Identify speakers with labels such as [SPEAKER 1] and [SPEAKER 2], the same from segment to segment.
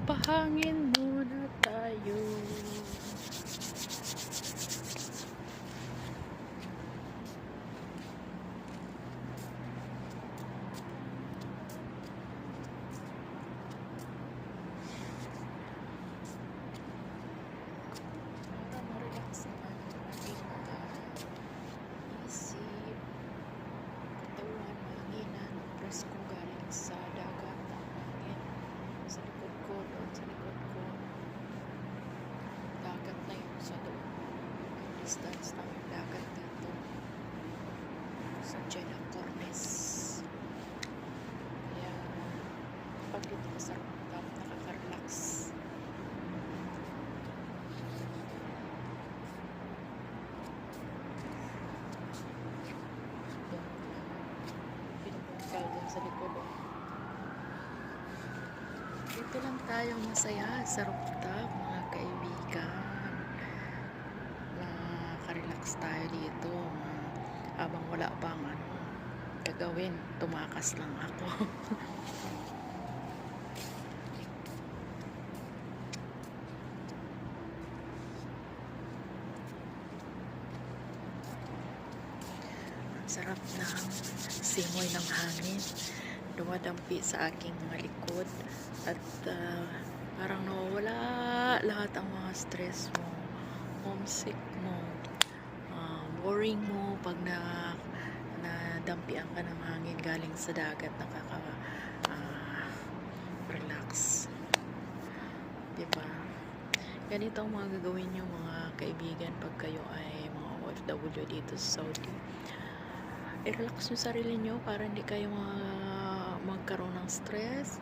[SPEAKER 1] Magpahangin muna tayo. Para ma-relax naman ang ating mga isip, katawan, mahanginan, presko galing sa dagat ang hangin. Sa likod ko, doon sa likod ko, dagat na yun sa doon. Yung distance ng dagat dito sa Jeddah Cornice. Kaya pag dito ka sa rooftop, nakaka-relax. Pinupungkal dun sa likod. Dito lang tayo masaya sa rooftop, mga kaibigan. Nakaka-relax tayo dito. Habang wala pang gagawin, tumakas lang ako. Ang sarap ng simoy ng hangin. Dumadampi sa aking mga likod at parang nawawala lahat ang mga stress mo, homesick mo, boring mo pag nadampian ka ng hangin galing sa dagat. Relax, diba? Ganito ang mga gagawin nyo mga kaibigan pag kayo ay mga OFW dito sa Saudi. I-relax nyo sarili nyo para hindi kayo magkaroon ng stress.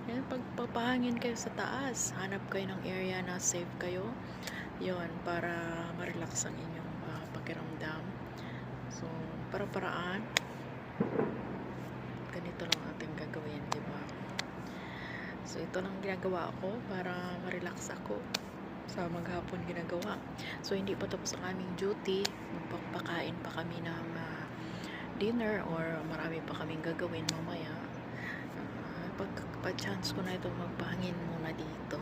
[SPEAKER 1] Yan, pagpapahangin kayo sa taas, hanap kayo ng area na safe kayo, yon para ma-relax ang inyong pakiramdam. So para-paraan, ganito lang ating gagawin, diba? So ito lang ginagawa ko para ma-relax ako sa maghapon ginagawa. So hindi pa tapos ang aming duty, magpapakain pa kami ng dinner or marami pa kaming gagawin mamaya. Pagpa-chance ko na ito, magpahangin muna dito.